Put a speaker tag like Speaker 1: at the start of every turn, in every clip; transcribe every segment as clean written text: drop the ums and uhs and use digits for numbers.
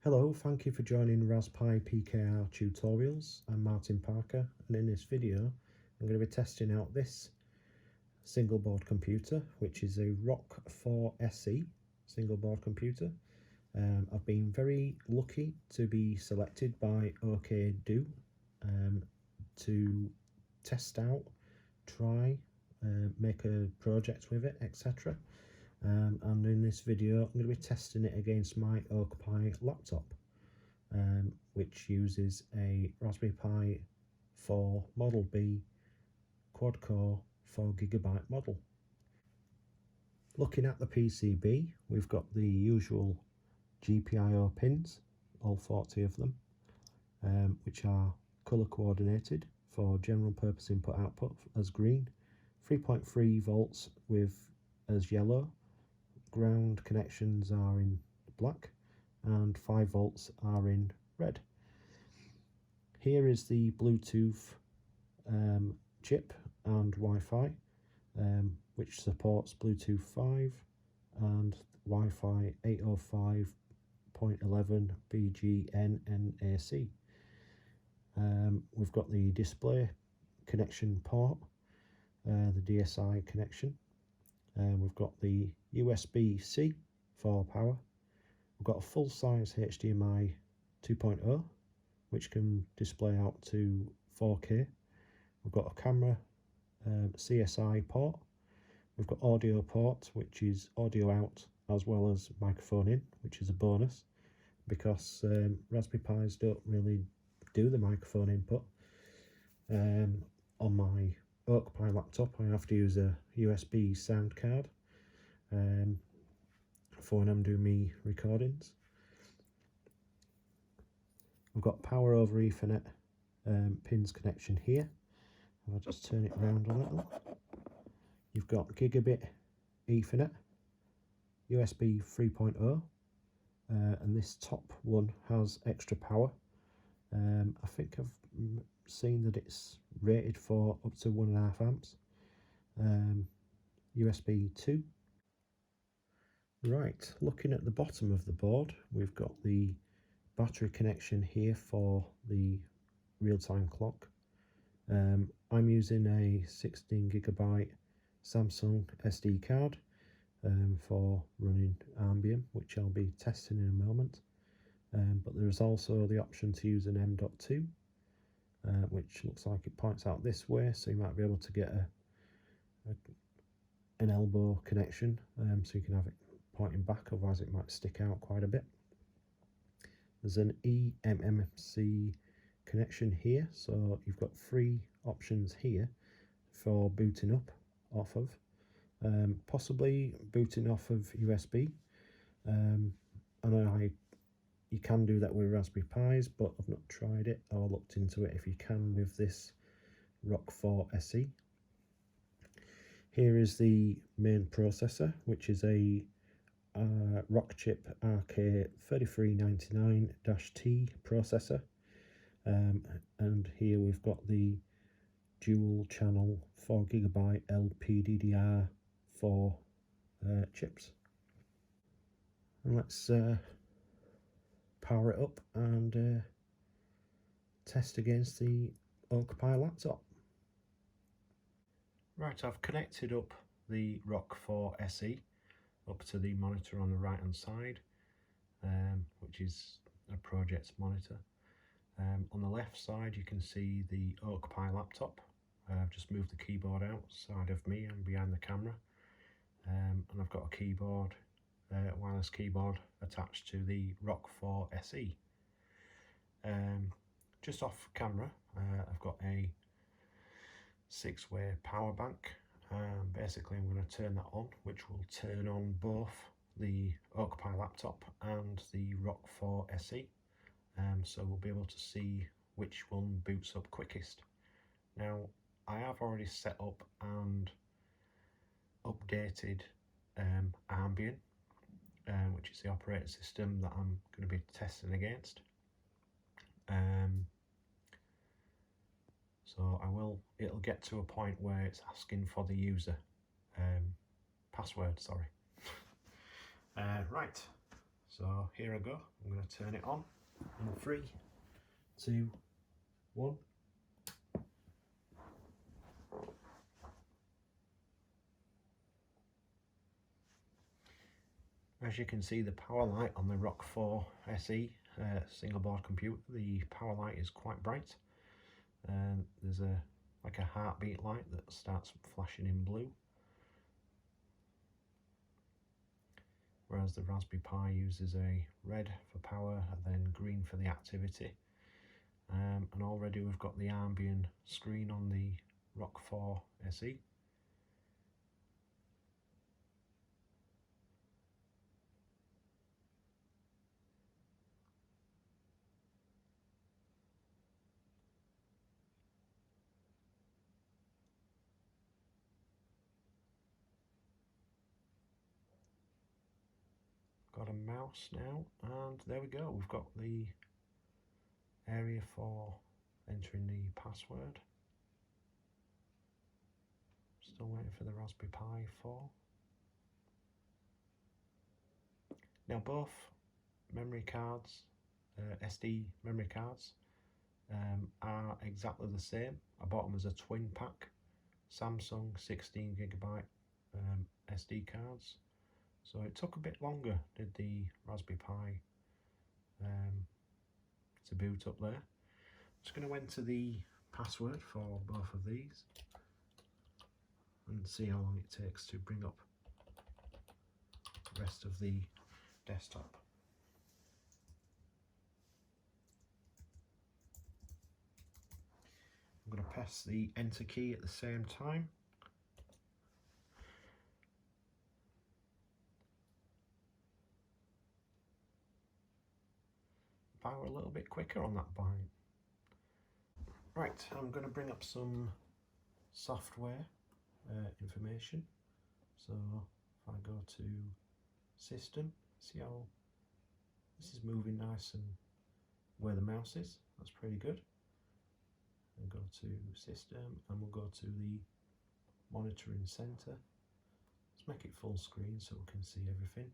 Speaker 1: Hello, thank you for joining Raspberry PKR Tutorials. I'm Martin Parker, and in this video I'm going to be testing out this single board computer, which is a ROC 4 SE single board computer. I've been very lucky to be selected by OKdo to test out, try, make a project with it, etc. And in this video I'm going to be testing it against my OakPi laptop, which uses a Raspberry Pi 4 Model B quad-core 4GB model. Looking at the PCB, we've got the usual GPIO pins, all 40 of them, which are colour coordinated for general purpose input output as green, 3.3 volts with as yellow, ground connections are in black, and 5 volts are in red. Here is the Bluetooth chip and Wi-Fi, which supports Bluetooth 5 and Wi-Fi 805.11 BGNNAC. We've got the display connection port, the DSI connection. We've got the USB-C for power. We've got a full-size HDMI 2.0, which can display out to 4K. We've got a camera CSI port. We've got audio port, which is audio out as well as microphone in, which is a bonus because Raspberry Pis don't really do the microphone input. On my OakPi laptop I have to use a USB sound card for when I'm doing me recordings. We've got power over Ethernet pins connection here. I'll just turn it around a little. You've got gigabit Ethernet, USB 3.0, and this top one has extra power. I think I've seen that it's rated for up to 1.5 amps. USB 2. Right, looking at the bottom of the board, we've got the battery connection here for the real-time clock. I'm using a 16GB Samsung SD card for running Armbian, which I'll be testing in a moment. But there's also the option to use an M.2, which looks like it points out this way, so you might be able to get an elbow connection, so you can have it pointing back, otherwise it might stick out quite a bit. There's an eMMC connection here, so you've got 3 options here for booting up off of, possibly booting off of USB. I know you can do that with Raspberry Pis, but I've not tried it or looked into it if you can with this ROC 4 SE. Here is the main processor, which is a Rockchip RK3399-T processor, and here we've got the dual channel 4GB LPDDR4 chips. And let's power it up and test against the OakPi laptop. Right, I've connected up the ROC 4 SE up to the monitor on the right hand side, which is a project monitor. On the left side you can see the OakPi laptop. I've just moved the keyboard outside of me and behind the camera, and I've got a keyboard, wireless keyboard attached to the ROC 4 SE. Just off camera I've got a 6-way power bank. Basically I'm going to turn that on, which will turn on both the OakPi laptop and the ROC 4 SE, so we'll be able to see which one boots up quickest. Now I have already set up and updated Armbian, which is the operating system that I'm going to be testing against. So it'll get to a point where it's asking for the user password, sorry. Right, So here I go, I'm going to turn it on in 3, 2, 1. As you can see, the power light on the Rock 4 SE single board computer, the power light is quite bright. There's like a heartbeat light that starts flashing in blue, whereas the Raspberry Pi uses a red for power and then green for the activity. And already we've got the Armbian screen on the Rock 4 SE. Got a mouse now, and there we go, we've got the area for entering the password. Still waiting for the Raspberry Pi 4. Now both memory cards, SD memory cards, are exactly the same. I bought them as a twin pack, Samsung 16GB SD cards. So it took a bit longer, did the Raspberry Pi to boot up there. I'm just going to enter the password for both of these and see how long it takes to bring up the rest of the desktop. I'm going to press the enter key at the same time. Power a little bit quicker on that bind. Right, I'm going to bring up some software information. So if I go to system, see how this is moving nice and where the mouse is, that's pretty good. And go to system and we'll go to the monitoring center. Let's make it full screen so we can see everything.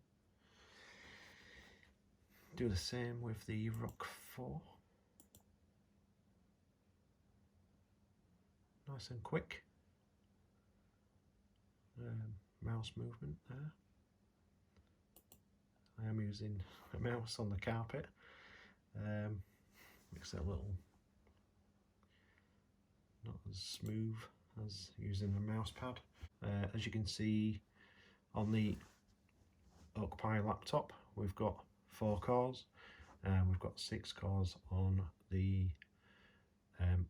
Speaker 1: Do the same with the Rock 4. Nice and quick. Mouse movement there. I am using a mouse on the carpet. Makes it a little not as smooth as using a mouse pad. As you can see on the Oak Pi laptop, we've got 4 cores, and we've got 6 cores on the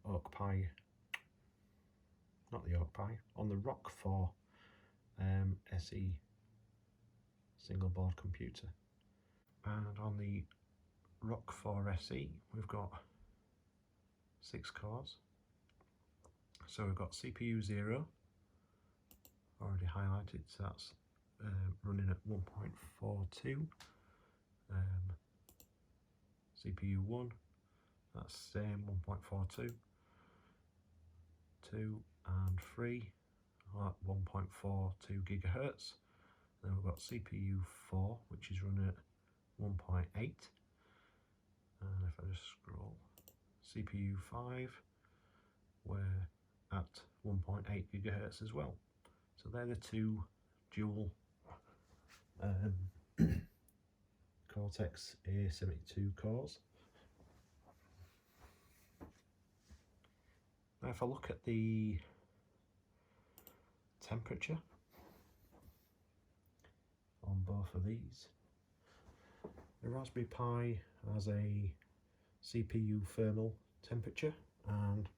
Speaker 1: Oak Pi, not the Oak Pi, on the Rock 4 SE single board computer. And on the Rock 4 SE we've got 6 cores. So we've got CPU 0 already highlighted, so that's running at 1.42. CPU 1, that's same 1.42. 2 and 3 at 1.42 gigahertz. Then we've got CPU 4, which is running at 1.8. And if I just scroll, CPU 5, we're at 1.8 gigahertz as well. So they're the 2 dual Cortex A72 cores. Now if I look at the temperature on both of these, the Raspberry Pi has a CPU thermal temperature and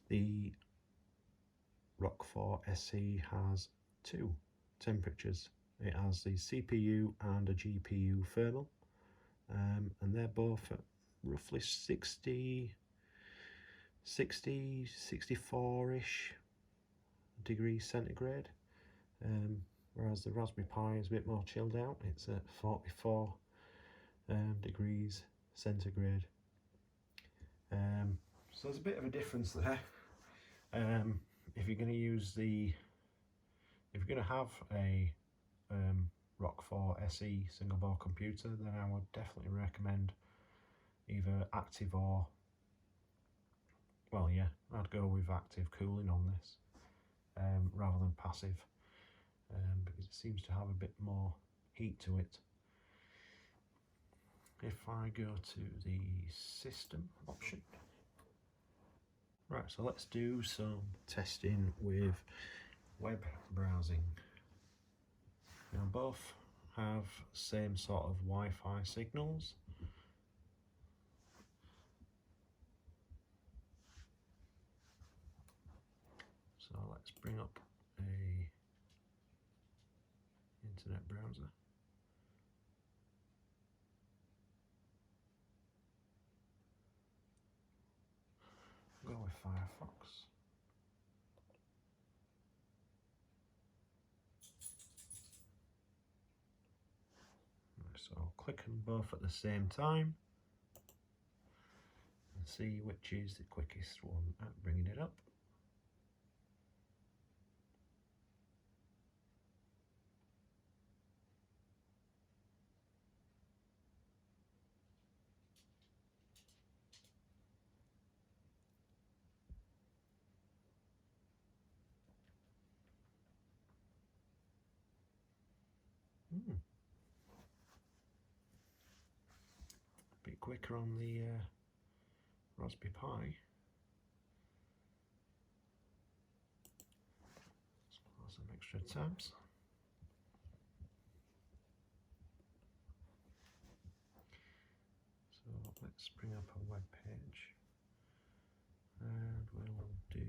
Speaker 1: the Rock 4 SE has 2 temperatures. It has the CPU and a GPU thermal, and they're both at roughly 64-ish degrees centigrade, whereas the Raspberry Pi is a bit more chilled out. It's at 44 degrees centigrade. So there's a bit of a difference there. If you're going to use if you're going to have a Rock 4 SE single board computer, then I would definitely recommend either active or, well, yeah, I'd go with active cooling on this rather than passive, because it seems to have a bit more heat to it. If I go to the system option, right, so let's do some testing with web browsing. Now both have same sort of Wi-Fi signals. So let's bring up a internet browser. Go with Firefox. So click on both at the same time and see which is the quickest one at bringing it up. A bit quicker on the Raspberry Pi. Let's close some extra tabs. So let's bring up a web page and we'll do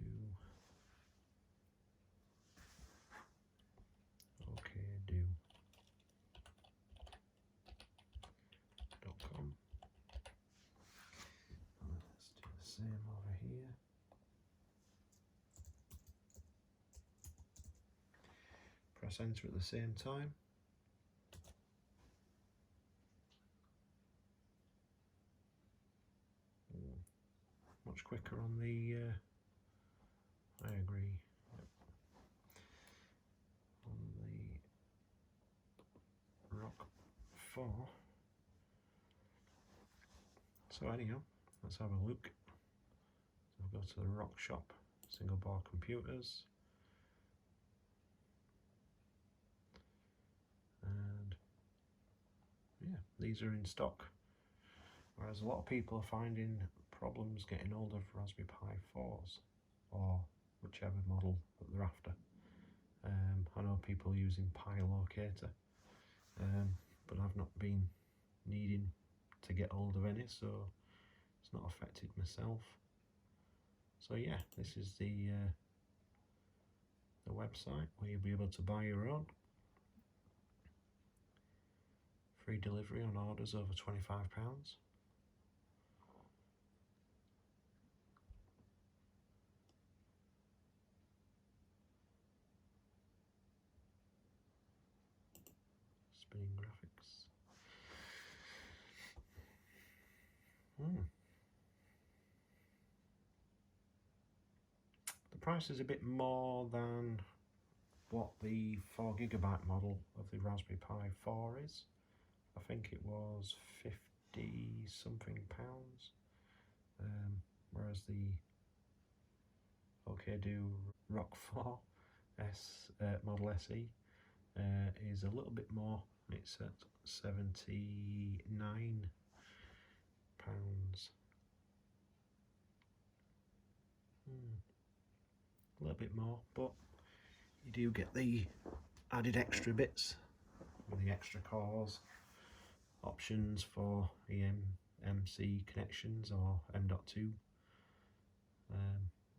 Speaker 1: okdo.com. Let's do the same over here. Press enter at the same time. Much quicker on the, I agree, yep. On the Rock 4. So anyhow, let's have a look. So we'll go to the Rock Shop single board computers. And yeah, these are in stock. Whereas a lot of people are finding problems getting hold of Raspberry Pi 4s or whichever model that they're after. I know people using Pi Locator, but I've not been needing to get hold of any, so it's not affected myself. So yeah, this is the website where you'll be able to buy your own. Free delivery on orders over £25. Spinning graphics. The price is a bit more than what the 4GB model of the Raspberry Pi 4 is. I think it was 50 something pounds, whereas the okdo Rock 4 Model SE is a little bit more. It's at £79. A little bit more, but you do get the added extra bits with the extra cores, options for eMMC connections or M.2,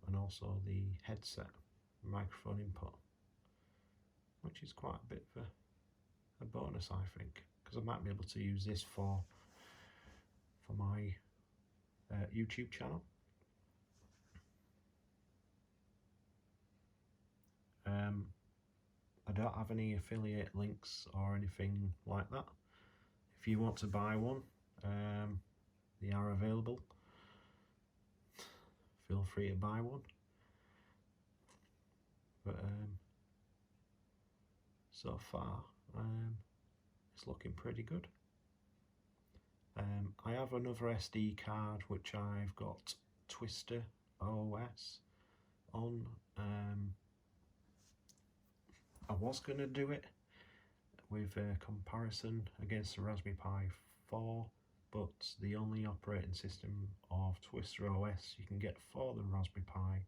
Speaker 1: and also the headset microphone input, which is quite a bit of a bonus, I think, because I might be able to use this for my YouTube channel. I don't have any affiliate links or anything like that. If you want to buy one, they are available. Feel free to buy one. But so far, it's looking pretty good. I have another SD card which I've got Twister OS on. I was going to do it with a comparison against the Raspberry Pi 4, but the only operating system of Twister OS you can get for the Raspberry Pi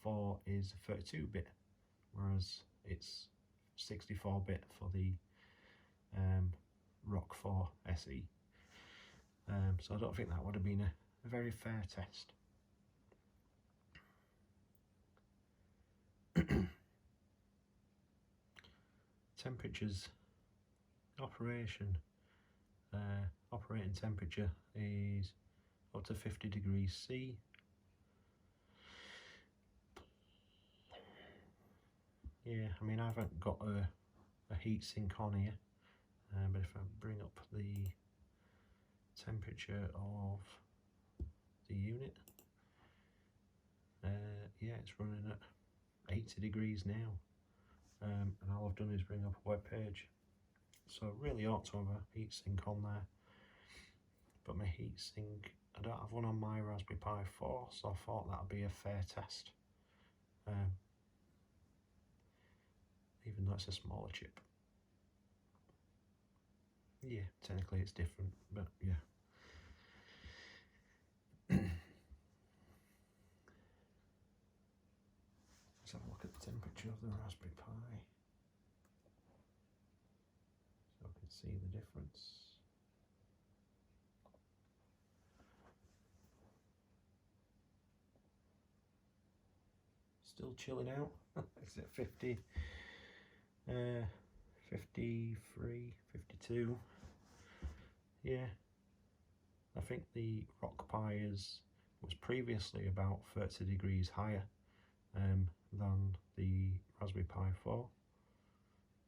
Speaker 1: 4 is 32-bit, whereas it's 64-bit for the Rock 4 SE. So I don't think that would have been a very fair test. Temperatures, operating temperature is up to 50 degrees C. Yeah, I mean I haven't got a heatsink on here, but if I bring up the temperature of the unit, yeah, it's running at 80 degrees now, and all I've done is bring up a web page, so I really ought to have a heatsink on there, but my heatsink, I don't have one on my Raspberry Pi 4, so I thought that would be a fair test, even though it's a smaller chip. Yeah, technically it's different, but yeah. Let's have a look at the temperature of the Raspberry Pi, so I can see the difference. Still chilling out. Is it 50? 53, 52. Yeah, I think the Rock Pi was previously about 30 degrees higher than the Raspberry Pi 4,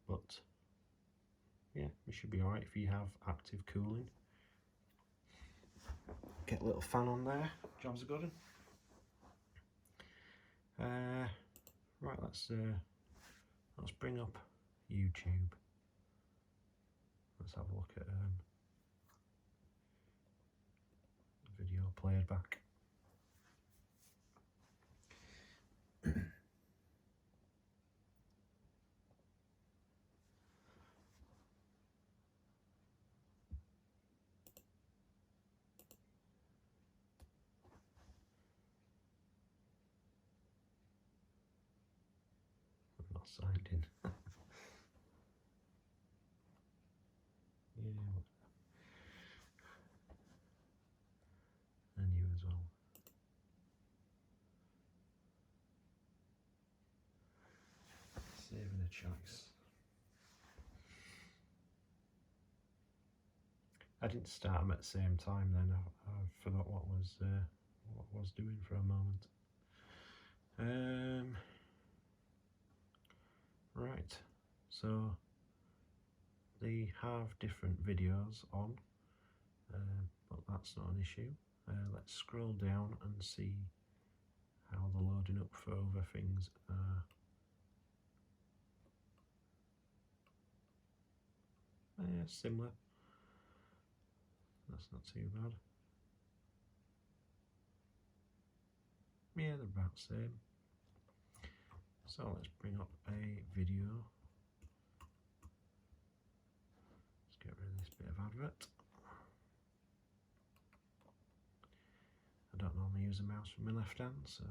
Speaker 1: but yeah, it should be alright if you have active cooling. Get a little fan on there, job's a good one. Right, let's bring up YouTube. Let's have a look at video played back. I'm not signed in. Yeah, and you as well. Saving a choice. I didn't start them at the same time then. I forgot what was doing for a moment. Right, so they have different videos on, but that's not an issue. Let's scroll down and see how the loading up for other things are. Similar. That's not too bad. Yeah, they're about the same. So let's bring up a video. Let's get rid of this bit of advert. I don't normally use a mouse with my left hand, so.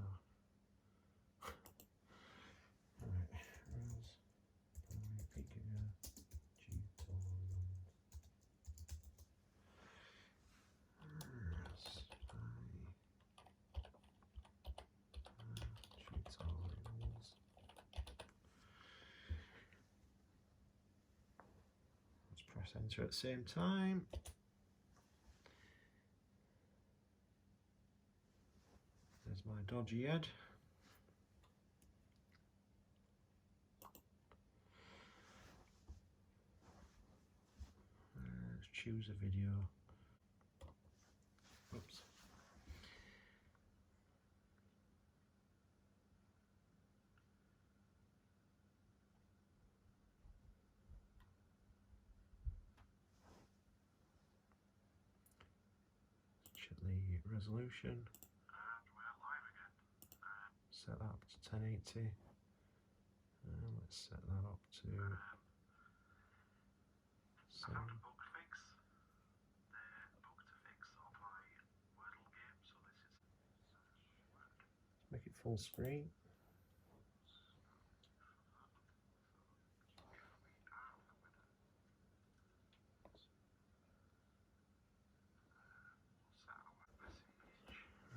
Speaker 1: Right, press enter at the same time. There's my dodgy head. Let's choose a video. Oops. check the resolution. Set that up to 1080. And let's set that up to 7. Make it full screen.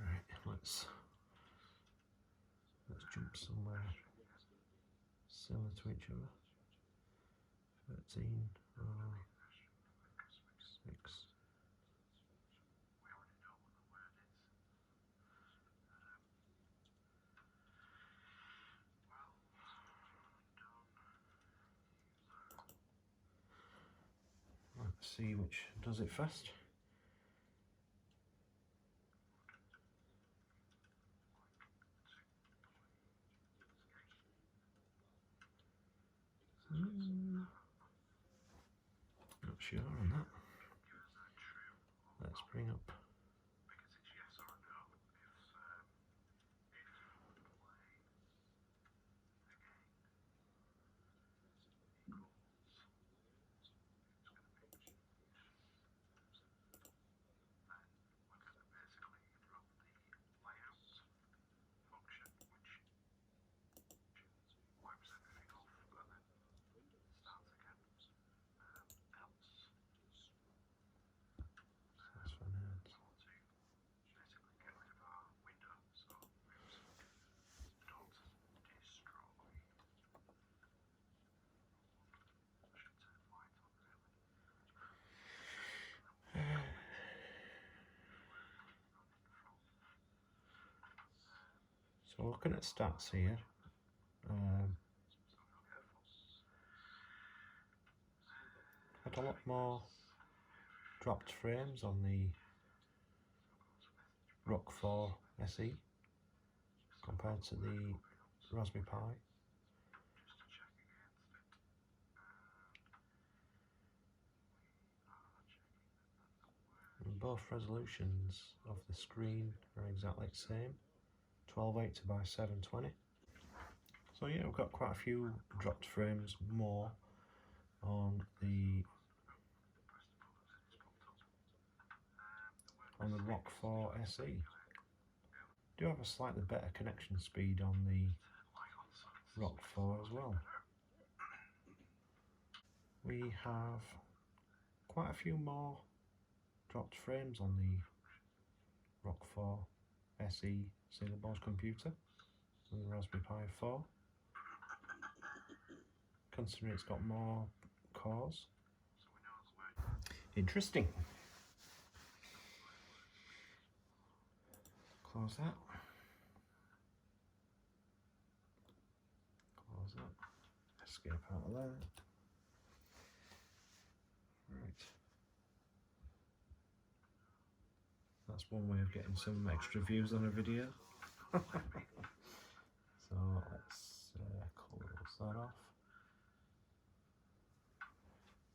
Speaker 1: Right, let's jump somewhere similar to each other. 13 or 6. Let's see which does it first. Not sure on that. Let's bring up. So looking at stats here, had a lot more dropped frames on the Rock 4 SE compared to the Raspberry Pi. And both resolutions of the screen are exactly the same, 1280 by 720. So yeah, we've got quite a few dropped frames more on the Rock 4 SE. Do have a slightly better connection speed on the Rock 4 as well. We have quite a few more dropped frames on the Rock 4 SE single board computer than the Raspberry Pi 4, considering it's got more cores. Interesting. Close that. Close that. Escape out of there. Right. That's one way of getting some extra views on a video. So let's close that off.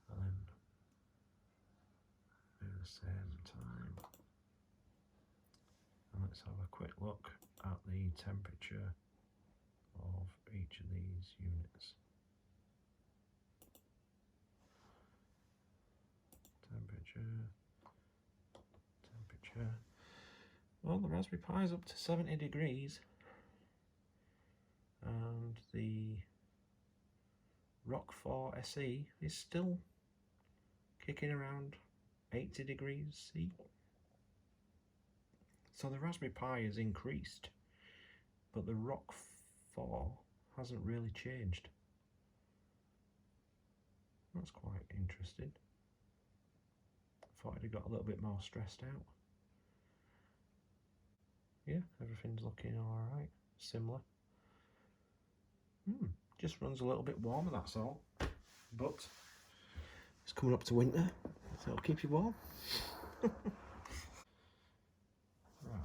Speaker 1: And then do the same time. And let's have a quick look at the temperature of each of these units. Temperature. Well, the Raspberry Pi is up to 70 degrees. And the Rock 4 SE is still kicking around 80 degrees C. So the Raspberry Pi has increased, but the Rock 4 hasn't really changed. That's quite interesting. Thought it had got a little bit more stressed out. Yeah, everything's looking alright, similar. Just runs a little bit warmer, that's all. But it's coming up to winter, so it'll keep you warm. Right,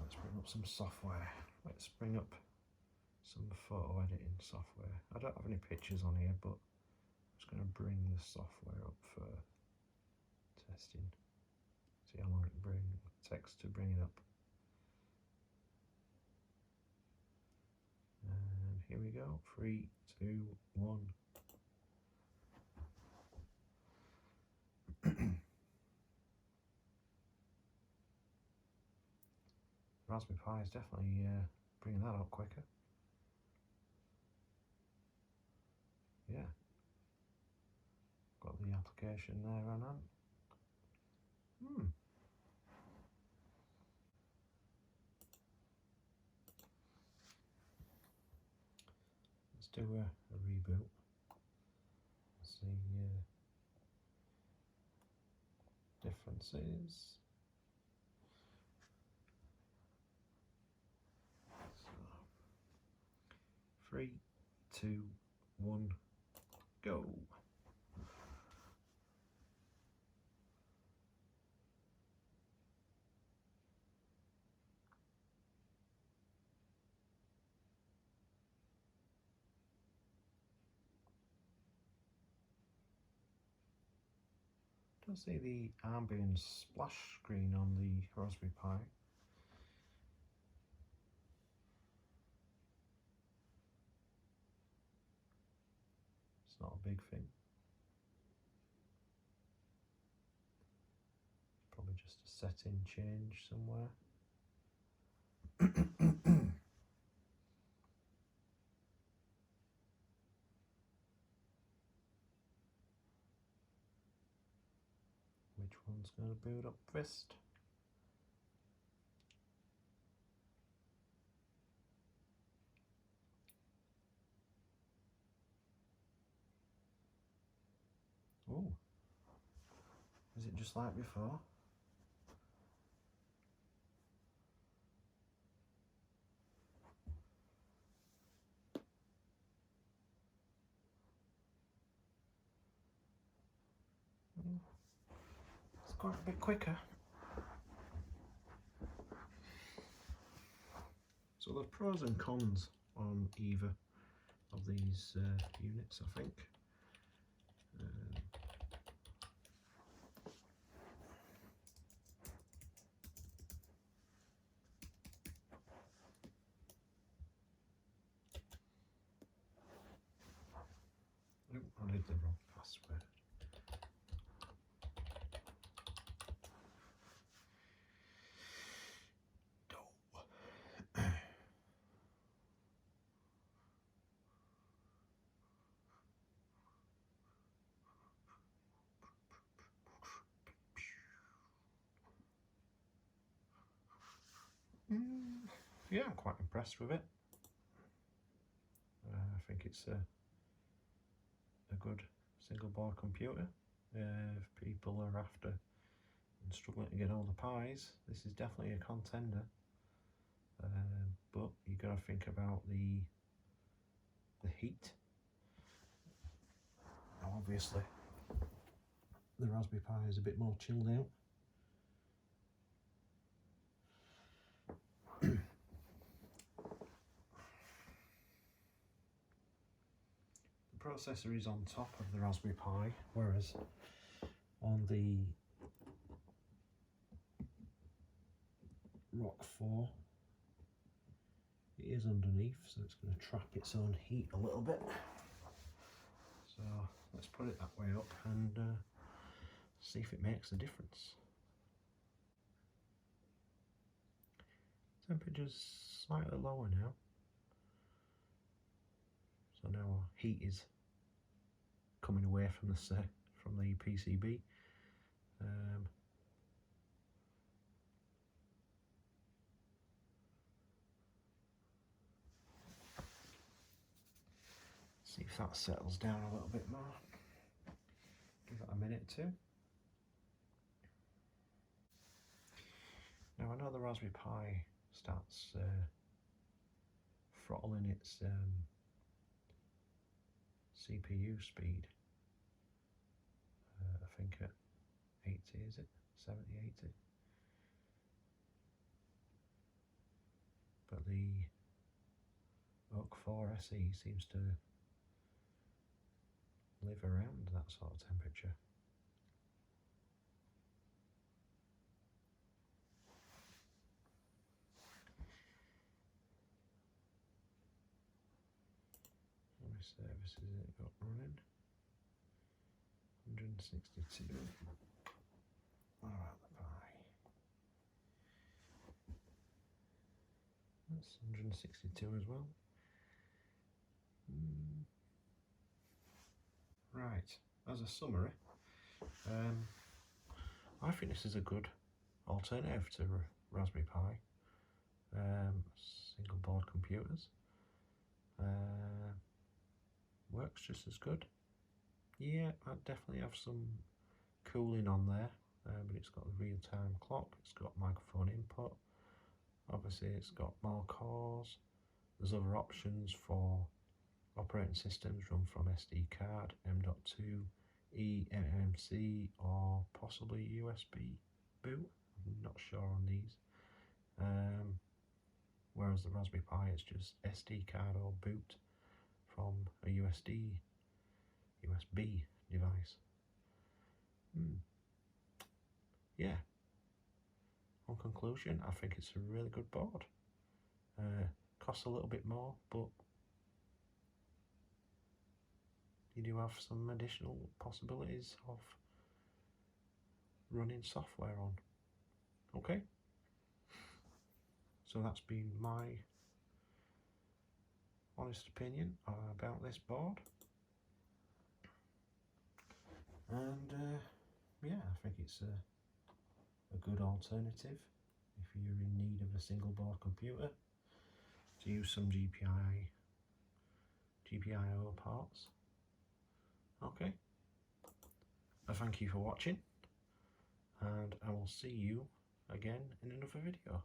Speaker 1: let's bring up some software. Let's bring up some photo editing software. I don't have any pictures on here, but I'm just going to bring the software up for testing. See how long it brings. text to bring it up. And here we go, 3, 2, 1. Raspberry Pi is definitely bringing that up quicker. Yeah, got the application there on. Let's do a reboot. Let's see differences. So, 3, 2, 1, go. Don't see the ambient splash screen on the Raspberry Pi. It's not a big thing. Probably just a setting change somewhere. Which one's going to boot up first? Oh, is it just like before? It's quite a bit quicker. So there's pros and cons on either of these units, I think. I did the wrong password. Yeah, I'm quite impressed with it. I think it's a good single board computer. If people are after and struggling to get all the pies, this is definitely a contender. But you got to think about the heat. Now, obviously, the Raspberry Pi is a bit more chilled out. The processor is on top of the Raspberry Pi, whereas on the Rock 4 it is underneath, so it's going to trap its own heat a little bit. So let's put it that way up and see if it makes a difference. Temperature's slightly lower now, so now our heat is coming away from the PCB. See if that settles down a little bit more. Give it a minute or two. Now I know the Raspberry Pi starts throttling its CPU speed, I think at 80, is it? 70, 80. But the Oak 4 SE seems to live around that sort of temperature. many services it got running? 162. Alright, the Pi. That's 162 as well. Right, as a summary, I think this is a good alternative to Raspberry Pi. Single board computers. Works just as good. Yeah, I definitely have some cooling on there, but it's got a real-time clock, it's got microphone input, obviously it's got more cores, there's other options for operating systems run from SD card, M.2, eMMC or possibly USB boot, I'm not sure on these, whereas the Raspberry Pi is just SD card or boot from a USB device. Yeah, on conclusion, I think it's a really good board. Costs a little bit more, but you do have some additional possibilities of running software on. Okay, so that's been my honest opinion about this board, and yeah, I think it's a good alternative if you're in need of a single board computer to use some GPIO parts. Okay, I thank you for watching, and I will see you again in another video.